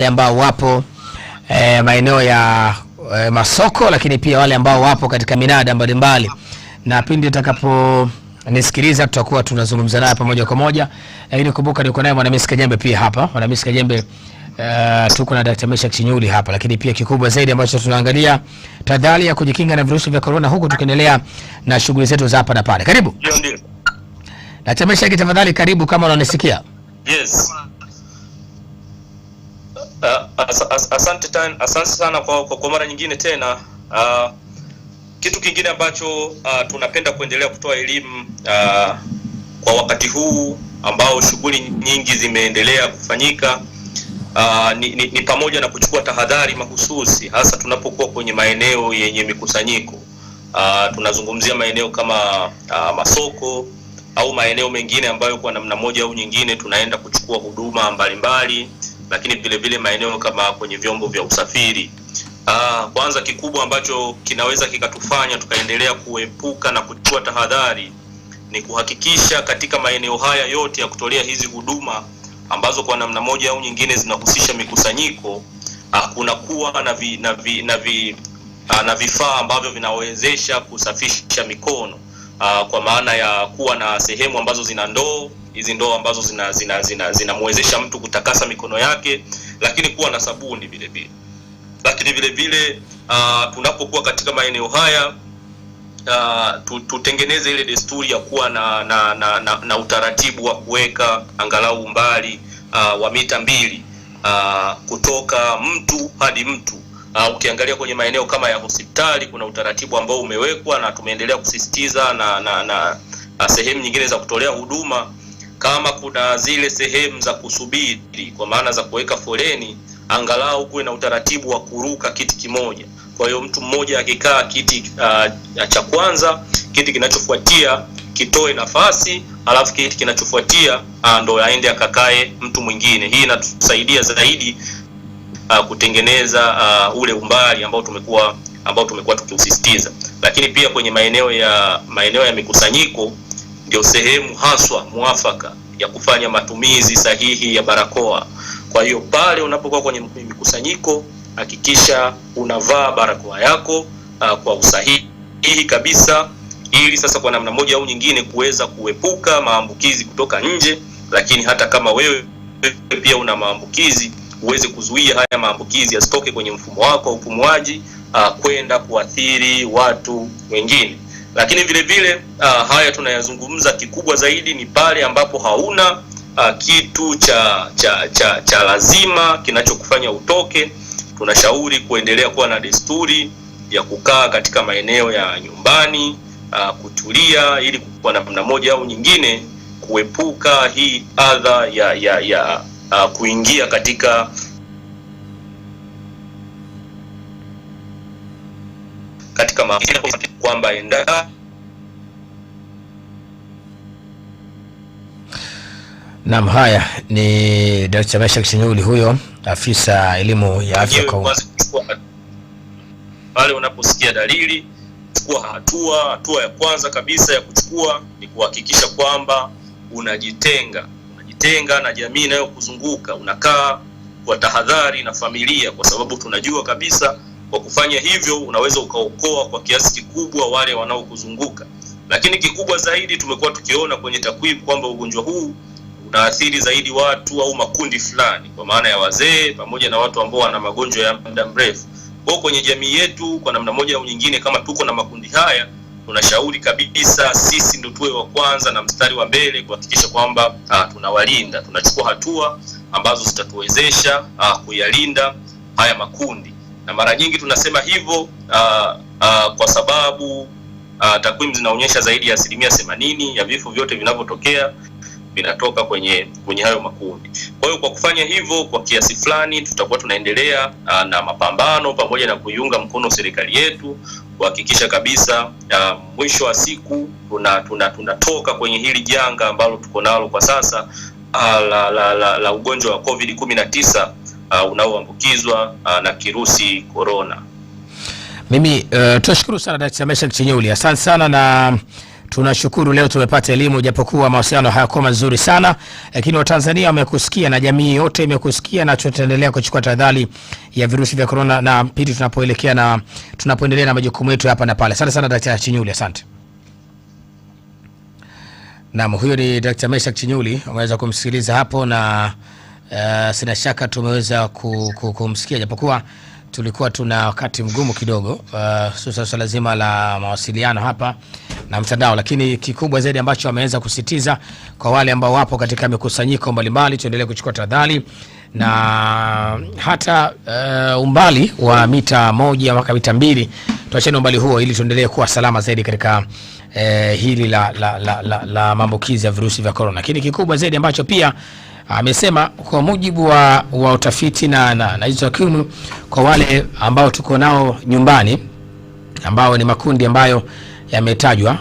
ambao wapo maeneo ya masoko, lakini pia wale ambao wapo katika minada mbalimbali, na pindi utakapo nisikiliza tutakuwa tunazungumza naye pamoja kwa moja. Lakini kumbuka niko naye Mwanamisi Kajembe pia hapa. Mwanamisi Kajembe, tuko na Dr. Meshack Chinyuli hapa, lakini pia kikubwa zaidi ambacho tunaangalia tahadhari ya kujikinga na virusi vya corona, huku tukiendelea na shughuli zetu za hapa na pale. Karibu. Ndio. Dr. Meshack, tafadhali karibu kama unanisikia. Yes. Asante sana kwa mara nyingine tena. Kitu kingine ambacho tunapenda kuendelea kutoa elimu kwa wakati huu ambao shughuli nyingi zimeendelea kufanyika, ni pamoja na kuchukua tahadhari mahususi, hasa tunapokuwa kwenye maeneo yenye mikusanyiko. Tunazungumzia maeneo kama masoko au maeneo mengine ambayo kwa namna moja au nyingine tunaenda kuchukua huduma mbalimbali, lakini vile vile maeneo kama kwenye vyombo vya usafiri. Kwanza kikubwa ambacho kinaweza kikatufanya tukaendelea kuepuka na kuchukua tahadhari ni kuhakikisha katika maeneo haya yote ya kutolea hizi huduma ambazo kwa namna moja au nyingine zinahusisha mikusanyiko, kuna kuwa na vifaa ambavyo vinawezesha kusafisha mikono, kwa maana ya kuwa na sehemu ambazo zina ndoo, hizi ndoo ambazo zinamwezesha mtu kutakasa mikono yake, lakini kuwa na sabuni vile vile. Lakini vile vile tunapokuwa katika maeneo haya, tutengeneze ile desturi ya kuwa na utaratibu wa kuweka angalau umbali wa mita 2 kutoka mtu hadi mtu. Ukiangalia kwenye maeneo kama ya hospitali kuna utaratibu ambao umewekwa, na tumeendelea kusisitiza na sehemu nyingine za kutolea huduma, kama kuna zile sehemu za kusubiri kwa maana za kuweka foleni, angalau kuwe na utaratibu wa kuruka kiti kimoja. Kwa hiyo mtu mmoja akikaa kiti cha kwanza, kiti kinachofuatia kitoe nafasi, alafu kiti kinachofuatia ndo aende akakae mtu mwingine. Hii inatusaidia zaidi kutengeneza ule umbali ambao tumekuwa tukiusisitiza. Lakini pia kwenye maeneo ya mikusanyiko ndio sehemu haswa muafaka ya kufanya matumizi sahihi ya barakoa. Kwa hiyo pale unapokuwa kwenye mikusanyiko, hakikisha unavaa barakoa yako kwa usahihi kabisa, ili sasa kwa namna moja au nyingine kuweza kuepuka maambukizi kutoka nje, lakini hata kama wewe pia una maambukizi uweze kuzuia haya maambukizi yasitoke kwenye mfumo wako wa upumuaji kwenda kuathiri watu wengine. Lakini vile vile haya tunayazungumza, kikubwa zaidi ni pale ambapo hauna kitu cha lazima kinachokufanya utoke. Tunashauri kuendelea kuwa na desturi ya kukaa katika maeneo ya nyumbani, kutulia, ili kwa namna moja au nyingine kuepuka hii adha ya kuingia katika kwamba enda. Naam, haya ni Dr. Meshack Chinyuli, huyo afisa elimu ya afya kwa pale unaposikia dalili, chukua hatua ya kwanza kabisa ya kuchukua ni kuhakikisha kwamba unajitenga na jamii inayokuzunguka, unakaa kwa tahadhari na familia, kwa sababu tunajua kabisa kwa kufanya hivyo unaweza ukaokoa kwa kiasi kikubwa wale wanaokuzunguka. Lakini kikubwa zaidi tumekuwa tukiona kwenye takwimu kwamba ugonjwa huu unaathiri zaidi watu au makundi fulani, kwa maana ya wazee pamoja na watu ambao wana magonjwa ya muda mrefu. Kwa kwenye jamii yetu kwa namna moja au nyingine, kama tuko na makundi haya, tunashauri kabisa sisi ndio tuwe wa kwanza na mstari wa mbele kuhakikisha kwamba tunawalinda, tunachukua hatua ambazo zitatuwezesha kuyalinda haya makundi. Na mara nyingi tunasema hivyo kwa sababu takwimu zinaonyesha zaidi ya 80% ya vifo vyote vinavyotokea vinatoka kwenye hayo makundi. Kwa hiyo kwa kufanya hivyo, kwa kiasi fulani tutakuwa tunaendelea na mapambano pamoja na kuiunga mkono serikali yetu kuhakikisha kabisa mwisho wa siku tunatoka kwenye hili janga ambalo tuko nalo kwa sasa la ugonjwa wa COVID-19 unaoambukizwa na kirusi corona. Mimi tunashukuru sana Dr. Meshack Chinyuli. Asante sana, na tunashukuru leo tumepata elimu, japokuwa mawasiliano hayakuwa mazuri sana, lakini Watanzania wamekusikia na jamii yote imekusikia, na tutaendelea kuchukua tahadhari ya virusi vya corona na pindi tunapoelekea na tunapoendelea na majukumu yetu hapa na pale. Asante sana Daktari Chinyuli, asante. Naam, huyo ni Daktari Meshack Chinyuli, umeweza kumsikiliza hapo na sina shaka tumeweza kumsikia, japokuwa tulikuwa tuna wakati mgumu kidogo swala lazima la mawasiliano hapa na mtandao, lakini kikubwa zaidi ambacho ameweza kusitiza kwa wale ambao wapo katika mikusanyiko mbalimbali, tuendelee kuchukua tahadhari na hata umbali wa mita 1 mpaka mita 2 tuachane umbali huo, ili tuendelee kuwa salama zaidi katika hili la maambukizi ya virusi vya corona. Lakini kikubwa zaidi ambacho pia amesema kwa mujibu wa utafiti na hizo takwimu, kwa wale ambao tuko nao nyumbani ambao ni makundi ambayo yametajwa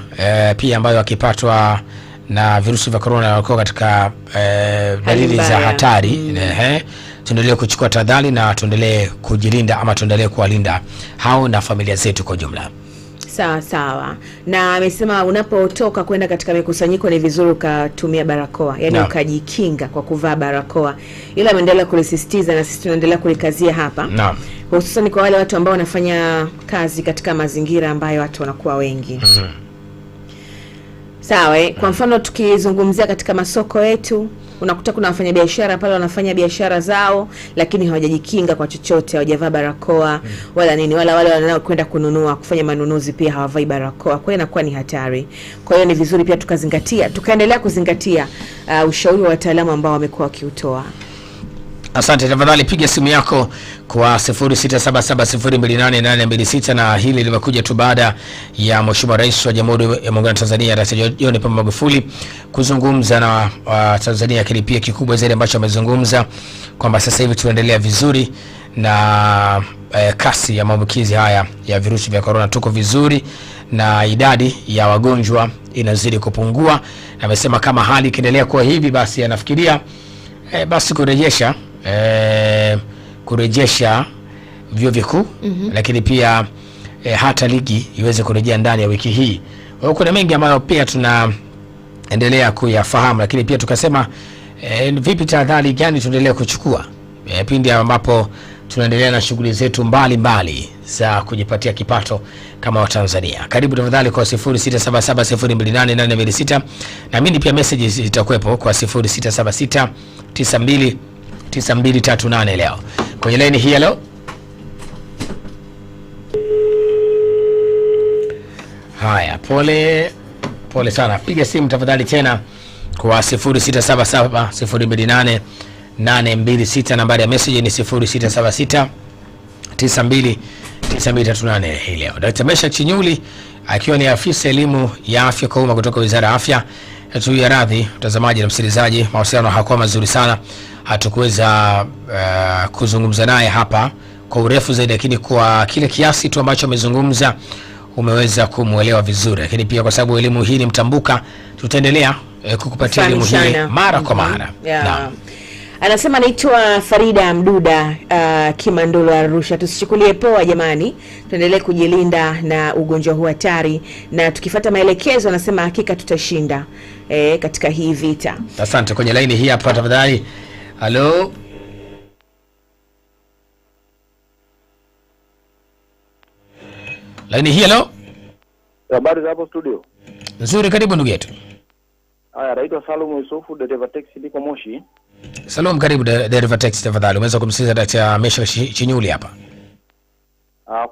pia ambayo wakipatwa na virusi vya corona wako katika dalili za hatari, tuendelee kuchukua tahadhari na tuendelee kujilinda ama tuendelee kuwalinda hao na familia zetu kwa jumla. Sawa sawa. Na amesema unapotoka kwenda katika mikusanyiko ni vizuri ukatumia barakoa, yani ukajikinga kwa kuvaa barakoa. Ila ameendelea kulisisitiza na sisi tunaendelea kulikazia hapa. Naam. Hususan kwa wale watu ambao wanafanya kazi katika mazingira ambayo watu wanakuwa wengi. Sawa, kwa mfano tukizungumzia katika masoko yetu, unakuta kuna wafanyabiashara pale wanafanya biashara zao lakini hawajajikinga kwa chochote, hawajavaa barakoa wala nini, wala wale wanao kwenda kununua kufanya manunuzi pia hawavai barakoa. Kwa hiyo inakuwa ni hatari. Kwa hiyo ni vizuri pia tukaendelea kuzingatia ushauri wa wataalamu ambao wamekuwa wakiutoa. Asante. Tafadhali piga simu yako kwa 0677028826, na hili limekuja tu baada ya Mheshimiwa Rais wa Jamhuri ya Muungano wa Tanzania Dr. John Pombe Magufuli kuzungumza na Tanzania, lakini pia kikubwa zaidi ambacho amezungumza kwamba sasa hivi tunaendelea vizuri na kasi ya maambukizi haya ya virusi vya corona, tuko vizuri na idadi ya wagonjwa inazidi kupungua. Amesema kama hali ikiendelea kuwa hivi, basi anafikiria basi kurejesha vyuo vikuu, lakini pia hata ligi iweze kurejea ndani ya wiki hii. Kuna mengi ambayo pia tunaendelea kuyafahamu, lakini pia tukasema vipi tahadhari gani tuendelee kuchukua pindi ambapo tunaendelea na shughuli zetu mbalimbali za kujipatia kipato kama Watanzania. Karibu tafadhali kwa 0677028826, na mimi pia messages zitakuwepo kwa 0676929238 leo. Kwenye line hii leo. Haya, pole sana. Piga simu tafadhali tena kwa 0677028826, nambari ya message ni 0676929238 hii leo. Dr. Meshack Chinyuli akiwa ni afisa elimu ya afya kwa umma kutoka Wizara ya Afya. Tuya radhi mtazamaji na msikilizaji, mawasiliano hayakuwa mazuri sana, hatukuweza kuzungumza naye hapa kwa urefu zaidi, lakini kwa kile kiasi tu ambacho amezungumza umeweza kumuelewa vizuri. Lakini pia kwa sababu elimu hii ni mtambuka, tutaendelea kukupatia elimu hii mara kwa mara. Anasema naitwa Farida Mduda Kimandolo Arusha. Tusichukulie poa jamani, tuendelee kujilinda na ugonjwa huu hatari, na tukifuata maelekezo anasema hakika tutashinda katika hii vita. Asante. Kwenye line hii hapa tafadhali. Hello. Line hii hello. Habari za hapo studio? Nzuri, karibu ndugu yetu. Haya, naitwa Salum Yusufu, dereva taxi niko Moshi. Salum, karibu dereva taxi tafadhali. Umeweza kumsikiliza Dr. Meshack Chinyuli hapa.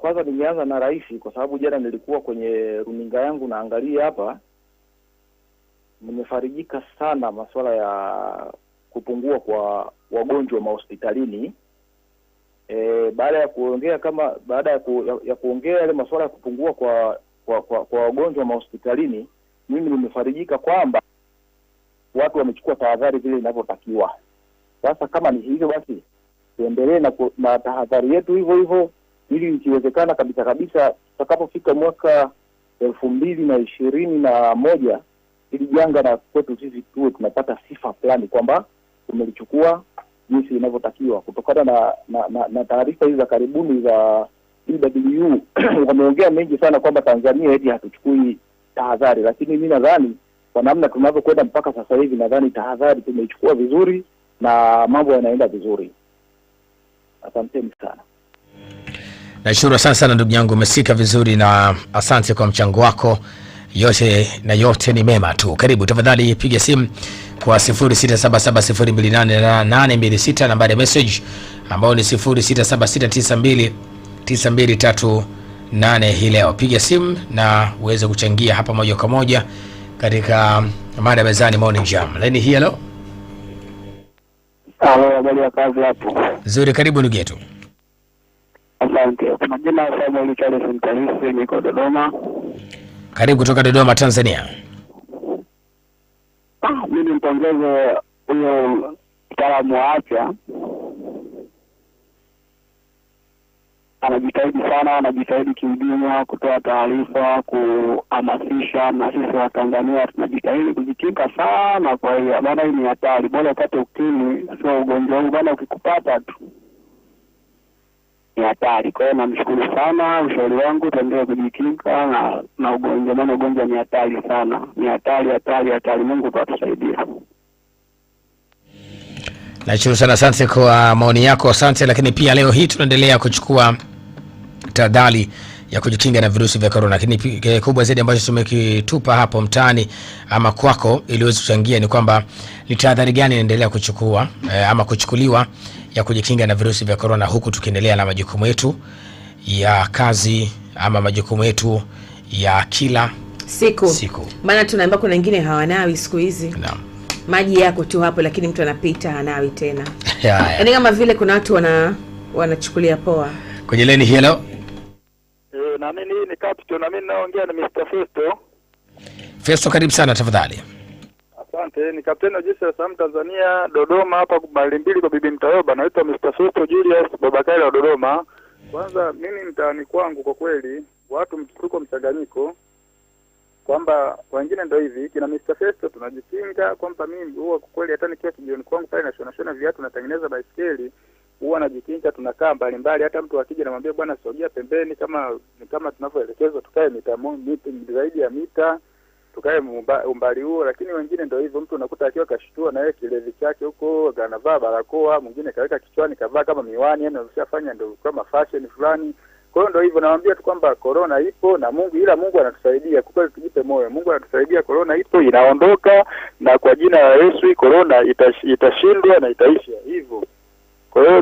Kwanza nimeanza na rais kwa sababu jana nilikuwa kwenye runinga yangu naangalia hapa. Nimefarijika sana masuala ya kupungua kwa wagonjwa mahospitalini. Baada ya kuongea yale masuala ya kupungua kwa wagonjwa mahospitalini, mimi nimefarijika kwamba watu wamechukua tahadhari vile inavyotakiwa. Sasa kama ni hivyo, basi tuendelee na tahadhari yetu hivyo hivyo, ili ikiwezekana kabisa tutakapofika mwaka 2021 ili janga na kwetu sisi tuwe tunapata sifa fulani kwamba tumelichukua jinsi inavyotakiwa. Kutokana na taarifa hizi za karibuni za WHO wameongea mengi sana kwamba Tanzania eti hatuchukui tahadhari, lakini mimi nadhani kwa namna tunavyokwenda mpaka sasa hivi, nadhani tahadhari tumeichukua vizuri na mambo yanaenda vizuri. Asanteni sana. Nashukuru sana ndugu yangu, umesika vizuri na asante kwa mchango wako. Yote ni mema tu. Karibu, tafadhali piga simu kwa 0677028826, nambari ya message ambayo ni 0676929238. Hii leo piga simu na uweze kuchangia hapa moja kwa moja katika mada mezani morning jam. Leni hii leo. Habari ya kazi hapo. Nzuri, karibu ndugu yetu. Asante. Kwa jina Samuel Charles Mtarisi, niko Dodoma. Karibu kutoka Dodoma, Tanzania. Mimi mpongeze huyo mtaalamu wa afya. Anajitahidi sana, anajitahidi kiujumla kutoa taarifa, kuhamasisha, na sisi wa Tanzania tunajitahidi kujikinga sana. Kwa hiyo bana, hii ni hatari. Bora upate ukimwi, sio ugonjwa huu bana, ukikupata tu ni hatari. Kwa hiyo namshukuru sana, ushauri wangu tuendelee kujikinga na ugonjwa, maana ugonjwa ni hatari sana. Ni hatari. Mungu atatusaidia. Nashukuru sana, asante kwa maoni yako, asante. Lakini pia leo hii tunaendelea kuchukua tahadhari ya kujikinga na virusi vya corona. Lakini kubwa zaidi ambacho tumekitupa hapo mtaani ama kwako ili uweze kuchangia ni kwamba ni tahadhari gani inaendelea kuchukua ama kuchukuliwa ya kujikinga na virusi vya corona, huku tukiendelea na majukumu yetu ya kazi ama majukumu yetu ya kila siku. Maana tunaambia kuna wengine hawanawi siku hizi. Naam. Maji yako tu hapo, lakini mtu anapita hanawi tena. Yaani kama vile kuna watu wanachukulia poa. Kwenye leni hello. Na mimi ni Captain, na mimi naongea na Mr. Festo. Festo, karibu sana tafadhali. Asante. Ni Captain wa Jeshi la Sehemu Tanzania, Dodoma hapa mali mbili kwa bibi Mtayoba. Naitwa Mr. Festo Julius Babakari wa Dodoma. Kwanza mimi mtaani kwangu kwa kweli watu mtuko mchanganyiko, kwamba wengine ndio hivi kina Mr. Festo tunajikinga, kwamba mimi huwa kwa kweli hata nikiwa kijioni kwangu pale nashona viatu natengeneza baiskeli, huwa najikinga, tunakaa mbali, hata mtu akija namwambia bwana sogea pembeni, kama tunavyoelekezwa tukae mita zaidi ya mita, tukae umbali huo. Lakini wengine ndio hivyo, mtu unakuta akiwa kashtua na yeye kilevi chake huko, anavaa barakoa, mwingine kaweka kichwani kavaa kama miwani, yani anashafanya ndio kama fashion fulani. Kwa hiyo ndio hivyo, nawaambia tu kwamba corona ipo na Mungu anatusaidia. Kwa kweli tujipe moyo, Mungu anatusaidia, corona ipo, inaondoka, na kwa jina la Yesu corona itashindwa na itaisha hivyo. Kwa hiyo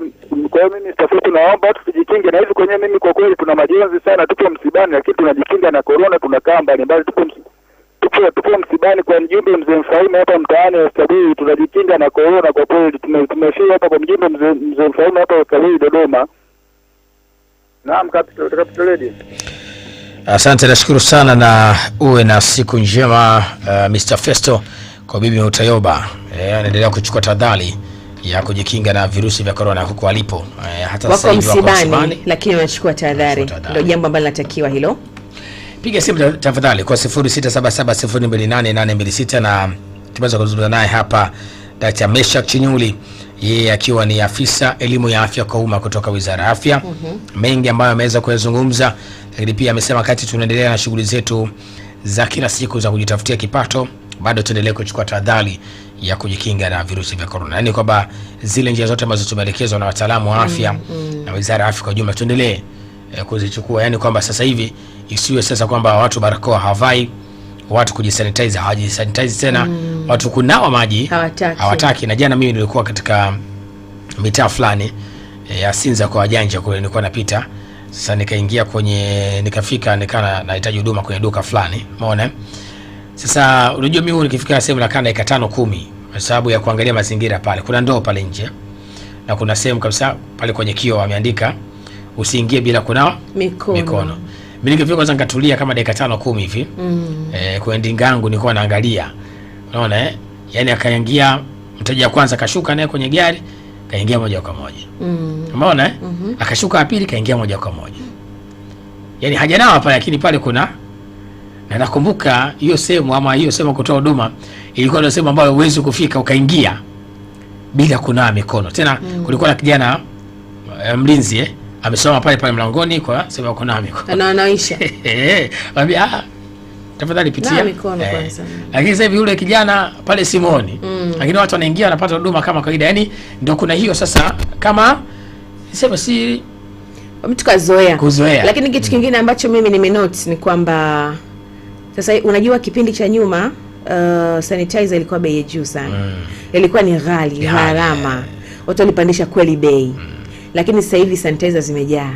mimi sasa naomba watu tujikinge na hivi. Kwenye mimi kwa kweli tuna majonzi sana, tupo msibani lakini tunajikinga na corona, tunakaa mbali, tupo msibani kwa mjumbe mzee Mfaume hapa mtaani wa Sabiri, tunajikinga na corona kwa kweli. Tumefika hapa kwa mjumbe mzee Mfaume hapa wa Sabiri Dodoma. Naam, Captain. Asante, nashukuru sana na uwe na siku njema Mr. Festo kwa bibi Mtayoba. Anaendelea kuchukua tahadhari ya kujikinga na virusi vya corona huko alipo. Hata sasa hivi wako msibani lakini wanachukua tahadhari. Ndio jambo ambalo linatakiwa hilo. Piga simu tafadhali kwa 0677028826 na tumeweza kuzungumza naye hapa Dr. Meshak Chinyuli, yeye akiwa ni afisa elimu ya afya kwa umma kutoka Wizara ya Afya. Mengi ambayo ameweza kuyazungumza, lakini pia amesema wakati tunaendelea na shughuli zetu za kila siku za kujitafutia kipato, bado tuendelee kuchukua tahadhari ya kujikinga na virusi vya corona. Yaani kwamba zile njia zote ambazo tumeelekezwa na wataalamu wa afya na Wizara ya Afya kwa jumla tuendelee kuzichukua. Yaani kwamba sasa hivi isiwe sasa kwamba watu barakoa hawavai, watu kujisanitize hawajisanitize tena, watu kunawa maji hawataki. Na jana mimi nilikuwa katika mitaa fulani ya Sinza kwa wajanja kule, nilikuwa napita. Sasa nikaingia nikafika nikana nahitaji huduma kwenye duka fulani, umeona. Sasa unajua mimi nikifika sehemu na kana dakika 5-10 kwa sababu ya kuangalia mazingira pale. Kuna ndoo pale nje na kuna sehemu kabisa pale kwenye kioo wameandika usiingie bila kunawa mikono. Mimi nikifika kwanza nikatulia kama dakika 5-10 hivi. Kwa ndinga yangu nilikuwa naangalia. Unaona Yaani akaingia mteja kwanza kashuka naye kwenye gari, kaingia moja kwa moja. Umeona Akashuka wa pili kaingia moja kwa moja. Yaani hajanawa pale, lakini pale kuna, na nakumbuka hiyo sehemu kutoa huduma ilikuwa ndio sehemu ambayo huwezi kufika ukaingia bila kunawa mikono. Tena kulikuwa na kijana mlinzi amesoma pale mlangoni kwa sema kunawa mikono. Anaisha. Anambia tafadhali pitia. Na mikono kwanza. Lakini sasa hivi yule kijana pale Simoni, lakini watu wanaingia wanapata huduma kama kawaida. Yaani ndio kuna hiyo sasa kama sema si mtu kazoea. Kuzoea. Lakini kitu kingine ambacho mimi nimenote ni kwamba sasa unajua kipindi cha nyuma sanitizer ilikuwa bei juu sana. Ilikuwa ni ghali, gharama. Watu walipandisha kweli bei. Lakini sasa hivi sanitizer zimejaa.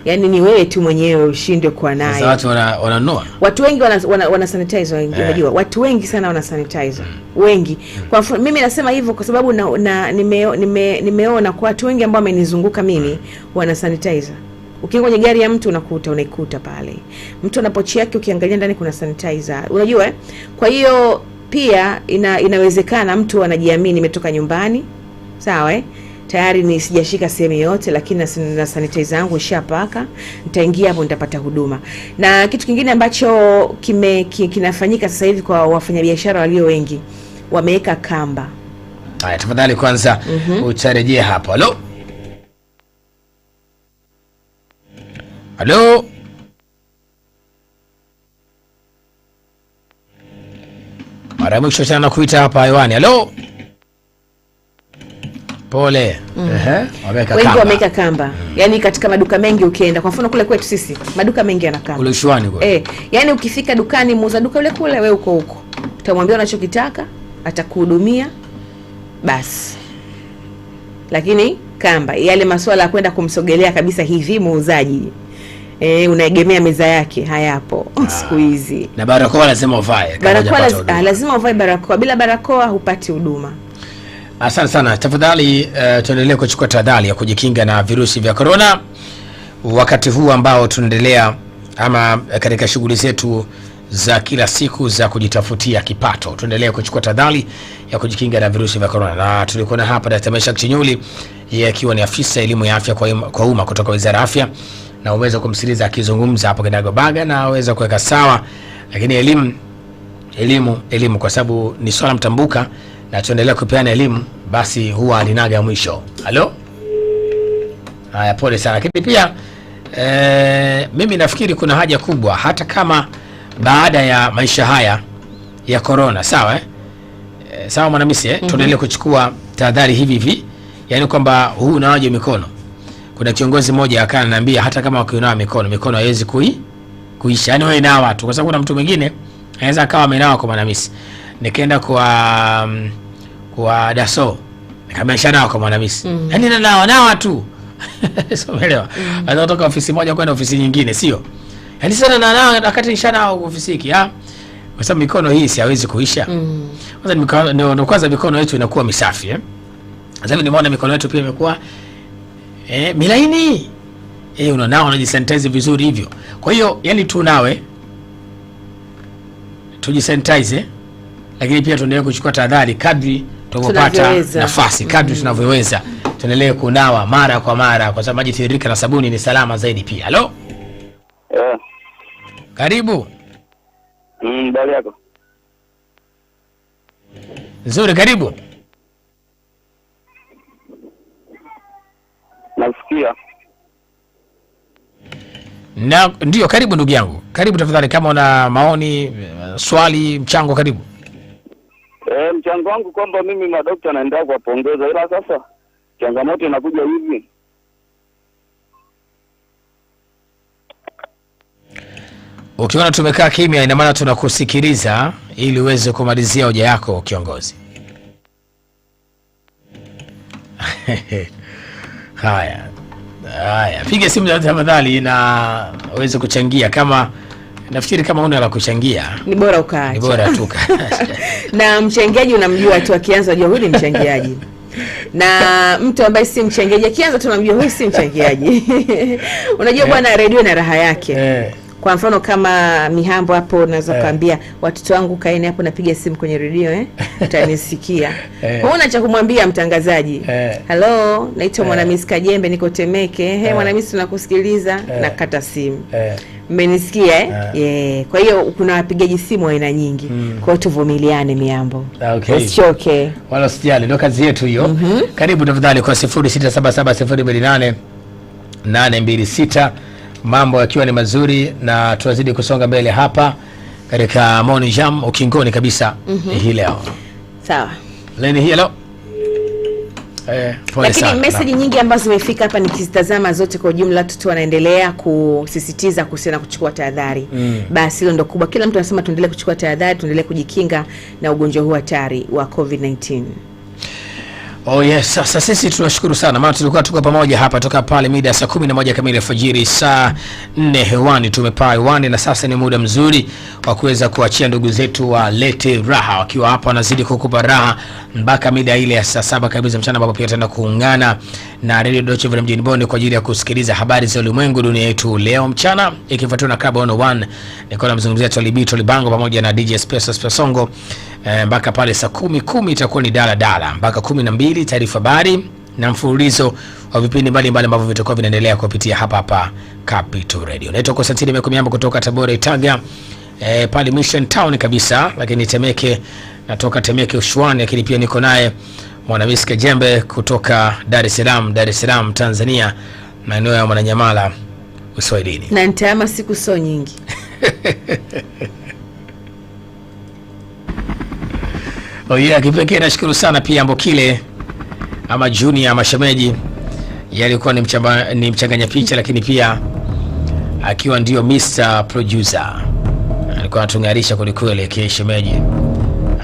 Yaani ni wewe tu mwenyewe ushindwe kuwa nayo. Sasa watu wananunua. Watu wengi wana sanitizer wengi, unajua. Watu wengi sana wana sanitizer. Wengi. Kwa mimi nasema hivyo kwa sababu nimeona kwa watu wengi ambao wamenizunguka mimi wana sanitizer. Ukiingia kwenye gari ya mtu unaikuta pale. Mtu ana pochi yake, ukiangalia ndani kuna sanitizer. Unajua Kwa hiyo pia inawezekana mtu anajiamini, nimetoka nyumbani. Sawa Tayari ni sijashika sehemu yote, lakini na sanitizer yangu ishapaka, nitaingia hapo nitapata huduma. Na kitu kingine ambacho kinafanyika sasa hivi kwa wafanyabiashara walio wengi, wameweka kamba. Haya, tafadhali kwanza utarejea hapo. Halo. Halo. Mara mwisho tena kuita hapa hewani. Halo. Pole. Wengi wameweka kamba. Yaani katika maduka mengi ukienda, kwa mfano kule kwetu sisi, maduka mengi yana kamba. Kule Shwani kwa. Yaani ukifika dukani, muuza duka yule kule, wewe uko. Utamwambia unachokitaka, atakuhudumia. Basi. Lakini kamba, yale masuala ya kwenda kumsogelea kabisa hivi muuzaji. Unaegemea meza yake, hayapo siku hizi. Na barakoa lazima uvae. Barakoa lazima uvae barakoa. Bila barakoa hupati huduma. Asante sana. Tafadhali tuendelee kuchukua tahadhari ya kujikinga na virusi vya corona wakati huu ambao tunaendelea ama katika shughuli zetu za kila siku za kujitafutia kipato. Tuendelee kuchukua tahadhari ya kujikinga na virusi vya corona. Na tulikuwa na hapa Dkt. Meshack Chinyuli, yeye akiwa ni afisa elimu ya afya kwa umma kutoka Wizara ya Afya, na uweza kumsikiliza akizungumza hapo kinagobaga na uweza kuweka sawa. Lakini elimu kwa sababu ni swala mtambuka na tuendelea kupeana elimu, basi huwa linaga mwisho. Halo. Haya, pole sana. Lakini pia mimi nafikiri kuna haja kubwa hata kama baada ya maisha haya ya corona, sawa sawa Mwanamisi tuendelee kuchukua tahadhari hivi. Yaani kwamba huu unawaje mikono. Kuna kiongozi mmoja akananiambia hata kama ukinawa mikono haiwezi kuisha. Yaani wewe nawa tu, kwa sababu kuna mtu mwingine anaweza akawa amenawa kwa Mwanamisi. Nikaenda kwa Daso, nikamesha nawa kwa Mwanamisi. Yaani nawa tu. Sio umeelewa? Anatoka ofisi moja kwenda ofisi nyingine, sio? Yaani sana nawa wakati nishana ofisi hiki, kwa sababu mikono hii si haiwezi kuisha. Kwanza mikono yetu inakuwa misafi Sasa hivi nimeona mikono yetu pia imekuwa milaini. Unanao unajisanitize vizuri hivyo. Kwa hiyo yani tunawe tujisanitize, lakini pia tuendelee kuchukua tahadhari kadri tunapopata nafasi, kadri tunavyoweza. Tuendelee kunawa mara kwa mara kwa sababu maji tiririka na sabuni ni salama zaidi pia. Halo? Karibu. Bali yako. Nzuri, karibu. Nasikia. Ndio, karibu ndugu yangu. Karibu tafadhali, kama una maoni, swali, mchango, karibu. Mchango wangu kwamba mimi madokta naendelea kuwapongeza, ila sasa changamoto inakuja hivi. Ukiona tumekaa kimya, ina maana tunakusikiliza ili uweze kumalizia hoja yako kiongozi. Haya, piga simu tafadhali na uweze kuchangia. Kama nafikiri kama una la kuchangia ni bora ukaacha. Ni bora tu. Na mchangiaji unamjua tu, akianza unajua huyu ni mchangiaji. Na mtu ambaye si mchangiaji akianza tunamjua huyu si mchangiaji. Unajua bwana, redio na raha yake. Kwa mfano kama Mihambo hapo naweza kuambia watoto wangu kaeni hapo napiga simu kwenye redio utanisikia. Huna cha kumwambia mtangazaji. Hello, naitwa Mwanamisi Kajembe, niko Temeke. Mwanamisi tunakusikiliza, na kata simu. Mmenisikia Kwa hiyo kuna wapigaji simu aina nyingi. Kwa hiyo tuvumiliane Mihambo. Okay. Wala usijali, ndio kazi yetu hiyo. Karibu tafadhali kwa 0677028826. Mambo yakiwa ni mazuri na tunazidi kusonga mbele hapa katika Morning Jam ukingoni kabisa hii leo. Sawa. Leni hii leo. Lakini message nyingi ambazo zimefika hapa nikizitazama zote kwa ujumla tu wanaendelea kusisitiza kuhusiana kuchukua tahadhari. Basi hilo ndo kubwa. Kila mtu anasema tuendelee kuchukua tahadhari, tuendelee kujikinga na ugonjwa huu hatari wa COVID-19. Oh yes, sasa sisi tunashukuru sana maana tulikuwa tuko pamoja hapa toka pale mida saa 11 kamili alfajiri, saa 4 hewani tumepaa hewani, na sasa ni muda mzuri wa kuweza kuachia ndugu zetu walete raha wakiwa hapa wanazidi kukupa raha mpaka mida ile ya saa 7 kabisa mchana, ambapo pia tutaenda kuungana na Radio Deutsche Welle mjini Bonn kwa ajili ya kusikiliza habari za ulimwengu dunia yetu leo mchana, ikifuatiwa na Club 101 niko namzungumzia Tolibango pamoja na DJ Spesongo mpaka pale saa 10 itakuwa ni dala mpaka 12 taarifa habari na mfululizo wa vipindi mbalimbali ambavyo vitakuwa vinaendelea kupitia hapa Capital Radio. Naitwa Konstantini Mekomiambo kutoka Tabora Itaga pale Mission Town kabisa, lakini Temeke natoka Temeke Ushwani, lakini pia niko naye Mwanamiska Jembe kutoka Dar es Salaam Tanzania, maeneo ya Mwananyamala Uswahilini. Na nitaama siku so nyingi. Kipekee nashukuru sana pia Mbokile ama Junior Mashemeji, yalikuwa ni mchanganya picha, lakini pia akiwa ndio Mr. Producer alikuwa atungarisha kweli Shemeji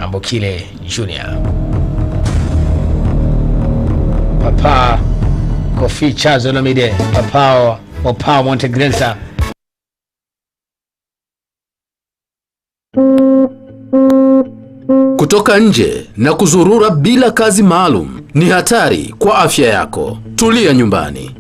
Mbokile Junior. Papa Kofi Chazo Lomide, Papa Montegresa. Kutoka nje na kuzurura bila kazi maalum ni hatari kwa afya yako. Tulia nyumbani.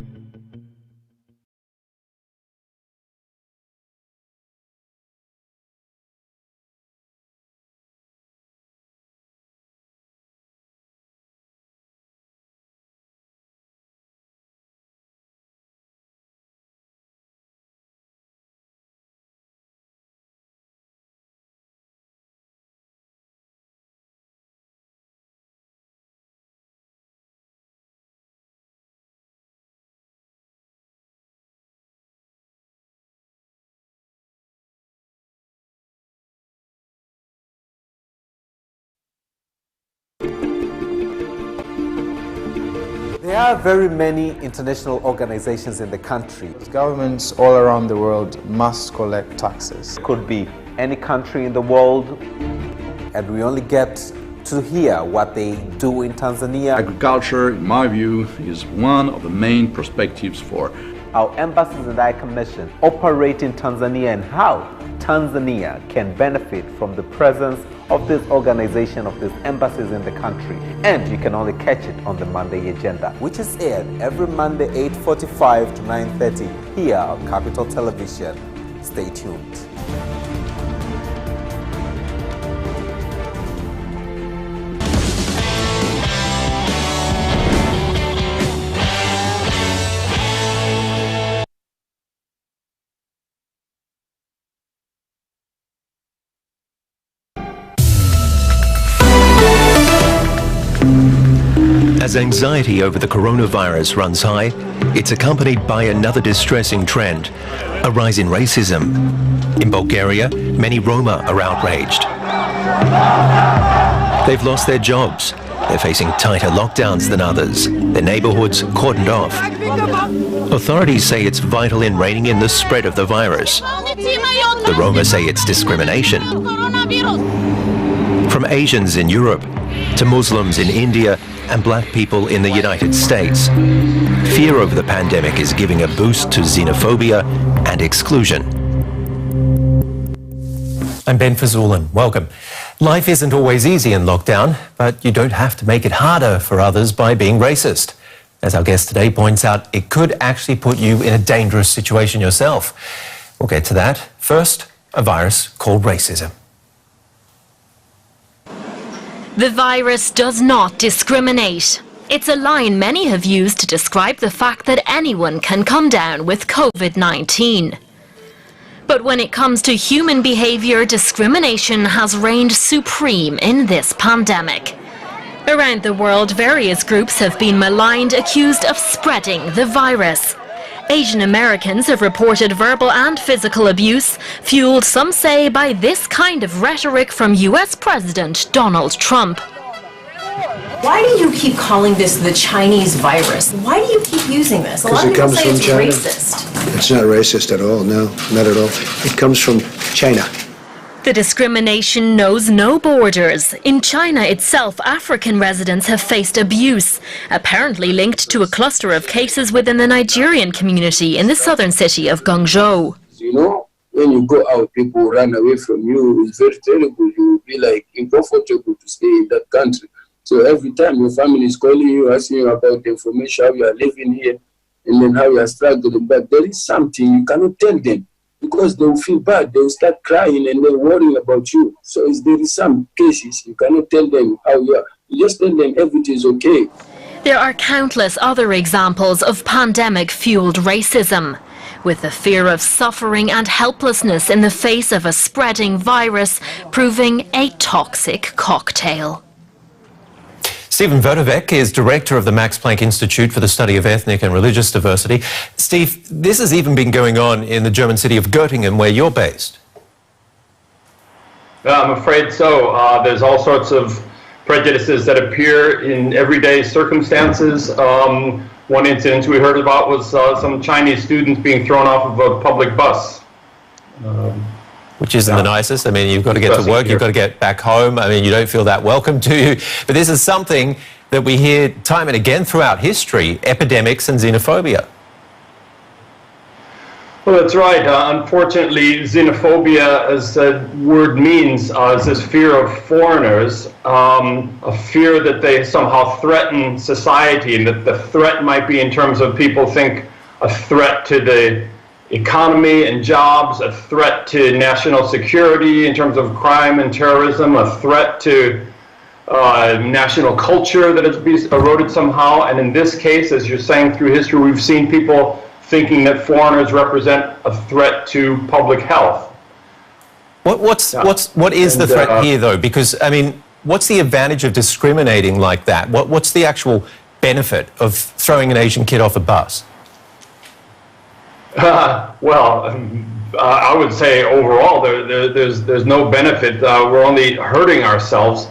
There are very many international organizations in the country. Governments all around the world must collect taxes. It could be any country in the world, and we only get to hear what they do in Tanzania. Agriculture, in my view, is one of the main perspectives for how embassies and high commission operate in Tanzania and how Tanzania can benefit from the presence of this organization, of these embassies in the country. And you can only catch it on the Monday Agenda, which is aired every Monday 8:45 to 9:30 here on Capital Television. Stay tuned. As anxiety over the coronavirus runs high, it's accompanied by another distressing trend, a rise in racism. In Bulgaria, many Roma are outraged. They've lost their jobs. They're facing tighter lockdowns than others. Their neighborhoods cordoned off. Authorities say it's vital in reining in the spread of the virus. The Roma say it's discrimination. From Asians in Europe to Muslims in India and black people in the United States, fear over the pandemic is giving a boost to xenophobia and exclusion. I'm Ben Fazulin. Welcome. Life isn't always easy in lockdown, but you don't have to make it harder for others by being racist. As our guest today points out, it could actually put you in a dangerous situation yourself. We'll get to that. First, a virus called racism. The virus does not discriminate. It's a line many have used to describe the fact that anyone can come down with COVID-19. But when it comes to human behavior, discrimination has reigned supreme in this pandemic. Around the world, various groups have been maligned, accused of spreading the virus. Asian Americans have reported verbal and physical abuse, fueled, some say, by this kind of rhetoric from US President Donald Trump. Why do you keep calling this the Chinese virus? Why do you keep using this? A lot of people say it's racist. It's not racist at all, no, not at all. It comes from China. The discrimination knows no borders. In China itself, African residents have faced abuse, apparently linked to a cluster of cases within the Nigerian community in the southern city of Guangzhou. You know, when you go out, people run away from you. It's very terrible. You will be like uncomfortable to stay in that country. So every time your family is calling you, asking you about the information, how you are living here, and then how you are struggling, but there is something you cannot tell them, because they will feel bad, they will start crying and then worrying about you. So there is some cases you cannot tell them how you are. You just tell them everything is okay. There are countless other examples of pandemic-fueled racism, with the fear of suffering and helplessness in the face of a spreading virus proving a toxic cocktail. Stephen Votovec is director of the Max Planck Institute for the Study of Ethnic and Religious Diversity. Steve, this has even been going on in the German city of Göttingen, where you're based. I'm afraid so. There's all sorts of prejudices that appear in everyday circumstances. One incident we heard about was some Chinese students being thrown off of a public bus. Which isn't the nicest. I mean, you've got to get to work, you've got to get back home. I mean, you don't feel that welcome, do you? But this is something that we hear time and again throughout history, epidemics and xenophobia. Well, that's right. Unfortunately, xenophobia, as the word means, is this fear of foreigners, a fear that they somehow threaten society, and that the threat might be in terms of people think a threat to the economy and jobs, a threat to national security in terms of crime and terrorism, a threat to national culture that has been eroded somehow. And in this case, as you're saying, through history, we've seen people thinking that foreigners represent a threat to public health. What is the threat here, though? Because, I mean, what's the advantage of discriminating like that? What's the actual benefit of throwing an Asian kid off a bus? I would say overall there's no benefit. We're only hurting ourselves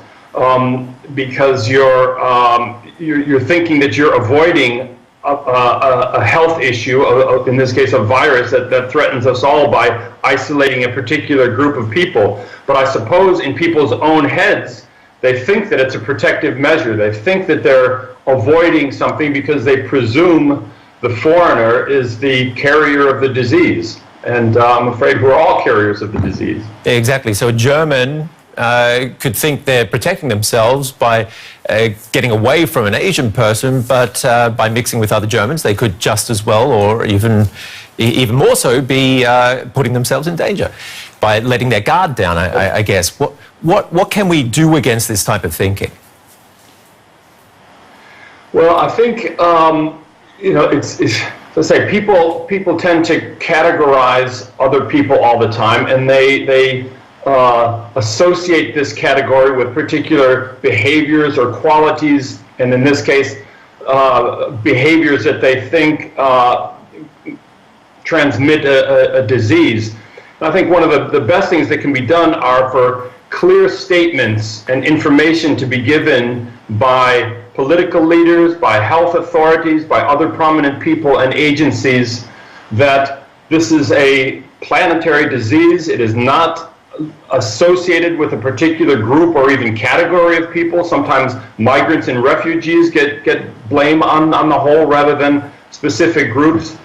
because you're thinking that you're avoiding a health issue, in this case a virus that threatens us all by isolating a particular group of people. But I suppose in people's own heads they think that it's a protective measure. They think that they're avoiding something because they presume the foreigner is the carrier of the disease. And I'm afraid we're all carriers of the disease. Exactly. So a German could think they're protecting themselves by getting away from an Asian person, but by mixing with other Germans, they could just as well, or even more so, be putting themselves in danger by letting their guard down, I guess. What can we do against this type of thinking? Well, I think it's let's say people tend to categorize other people all the time, and they associate this category with particular behaviors or qualities, and in this case, behaviors that they think transmit a disease. And I think one of the best things that can be done are for clear statements and information to be given by political leaders, by health authorities, by other prominent people and agencies that this is a planetary disease. It is not associated with a particular group or even category of people. Sometimes migrants and refugees get blame on the whole rather than specific groups.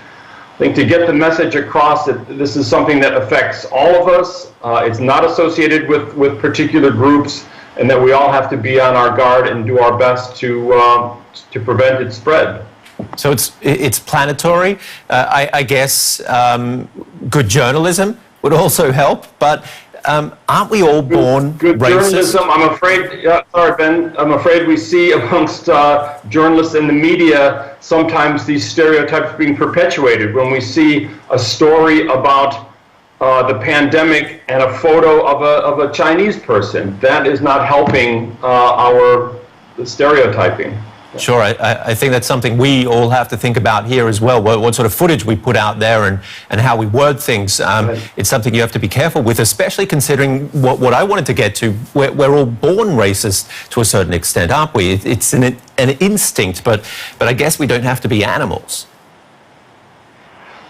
I think to get the message across that this is something that affects all of us, it's not associated with particular groups, and that we all have to be on our guard and do our best to prevent its spread. So it's planetary. I guess good journalism would also help, but aren't we all born good racist? Journalism, I'm afraid, sorry Ben, I'm afraid we see amongst journalists and the media sometimes these stereotypes being perpetuated. When we see a story about the pandemic and a photo of a Chinese person, that is not helping the stereotyping. Sure, I think that's something we all have to think about here as well, what sort of footage we put out there and how we word things. It's something you have to be careful with, especially considering what I wanted to get to. We're all born racist to a certain extent, aren't we? It's an instinct, but I guess we don't have to be animals.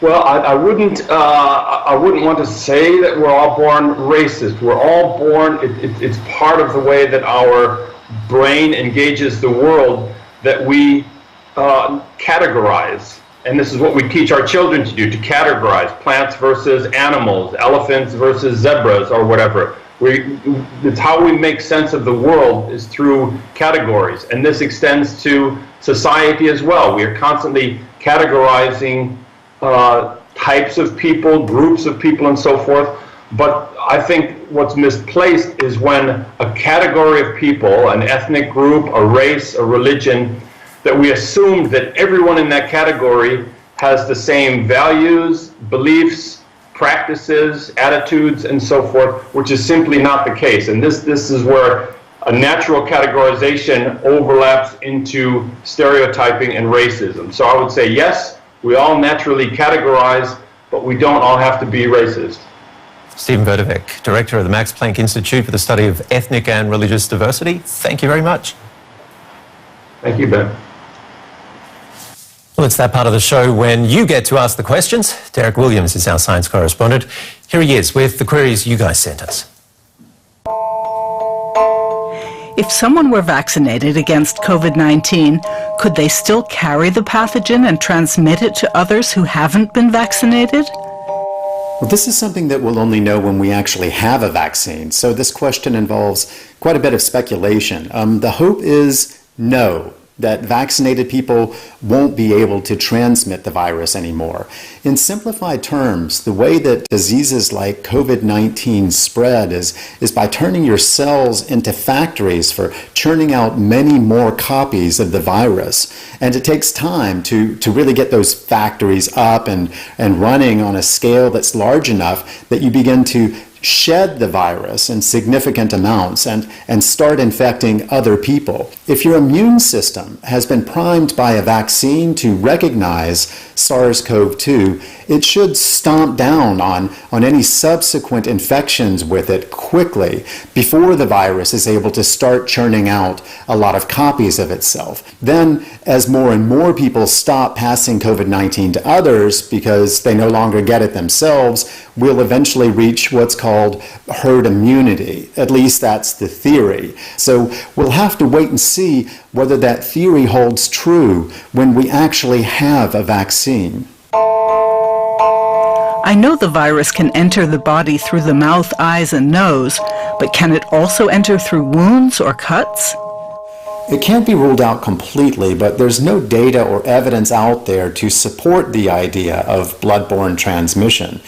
Well, I wouldn't want to say that we're all born racist. We're all born, it's part of the way that our brain engages the world, that we categorize. And this is what we teach our children to do, to categorize plants versus animals, elephants versus zebras, or whatever. It's how we make sense of the world is through categories. And this extends to society as well. We are constantly categorizing types of people, groups of people, and so forth. But I think what's misplaced is when a category of people, an ethnic group, a race, a religion, that we assumed that everyone in that category has the same values, beliefs, practices, attitudes, and so forth, which is simply not the case. And this is where a natural categorization overlaps into stereotyping and racism. So I would say, yes, we all naturally categorize, but we don't all have to be racist. Steven Verdovec, Director of the Max Planck Institute for the Study of Ethnic and Religious Diversity, thank you very much. Thank you, Ben. Well, it's that part of the show when you get to ask the questions. Derek Williams is our science correspondent. Here he is with the queries you guys sent us. If someone were vaccinated against COVID-19, could they still carry the pathogen and transmit it to others who haven't been vaccinated? Well, this is something that we'll only know when we actually have a vaccine. So this question involves quite a bit of speculation. The hope is no, that vaccinated people won't be able to transmit the virus anymore. In simplified terms, the way that diseases like COVID-19 spread is by turning your cells into factories for churning out many more copies of the virus. And it takes time to really get those factories up and running on a scale that's large enough that you begin to shed the virus in significant amounts and start infecting other people. If your immune system has been primed by a vaccine to recognize SARS-CoV-2, it should stomp down on any subsequent infections with it quickly before the virus is able to start churning out a lot of copies of itself. Then, as more and more people stop passing COVID-19 to others because they no longer get it themselves, we'll eventually reach what's called herd immunity. At least that's the theory. So we'll have to wait and see whether that theory holds true when we actually have a vaccine. I know the virus can enter the body through the mouth, eyes, and nose, but can it also enter through wounds or cuts? It can't be ruled out completely, but there's no data or evidence out there to support the idea of bloodborne transmission.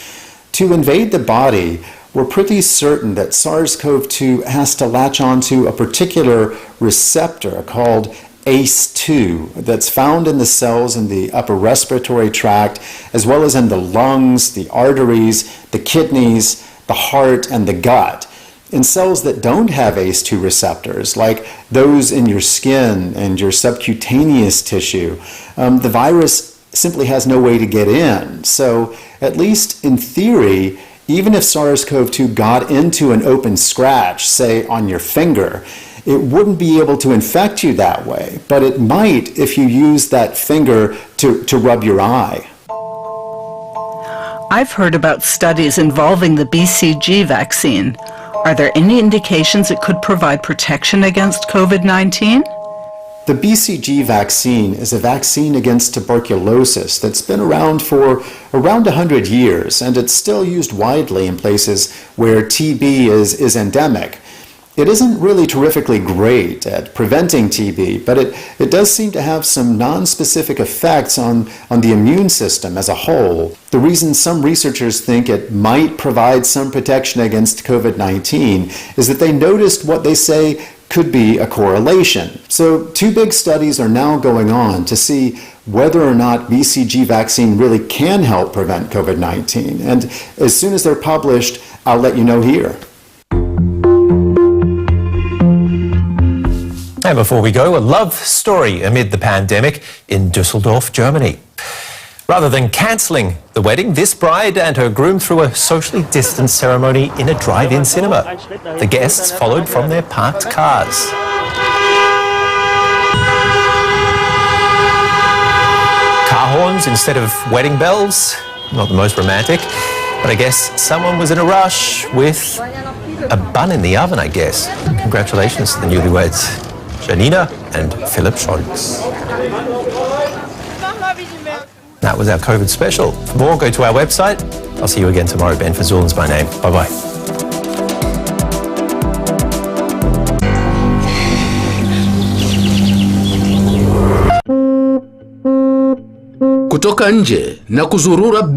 To invade the body, we're pretty certain that SARS-CoV-2 has to latch onto a particular receptor called ACE2 that's found in the cells in the upper respiratory tract, as well as in the lungs, the arteries, the kidneys, the heart, and the gut. In cells that don't have ACE2 receptors, like those in your skin and your subcutaneous tissue, the virus simply has no way to get in. So, at least in theory, even if SARS-CoV-2 got into an open scratch, say on your finger, it wouldn't be able to infect you that way, but it might if you use that finger to rub your eye. I've heard about studies involving the BCG vaccine. Are there any indications it could provide protection against COVID-19? The BCG vaccine is a vaccine against tuberculosis that's been around for around 100 years, and it's still used widely in places where TB is endemic. It isn't really terrifically great at preventing TB, but it does seem to have some non-specific effects on the immune system as a whole. The reason some researchers think it might provide some protection against COVID-19 is that they noticed what they say could be a correlation. So 2 big studies are now going on to see whether or not BCG vaccine really can help prevent COVID-19. And as soon as they're published, I'll let you know here. And before we go, a love story amid the pandemic in Düsseldorf, Germany. Rather than cancelling the wedding, this bride and her groom threw a socially distanced ceremony in a drive-in cinema. The guests followed from their parked cars. Car horns instead of wedding bells, not the most romantic, but I guess someone was in a rush with a bun in the oven, I guess. Congratulations to the newlyweds, Janina and Philip Scholz. That was our COVID special. For more, go to our website. I'll see you again tomorrow. Ben Fazul's my name. Bye-bye. Kutoka nje na kuzurura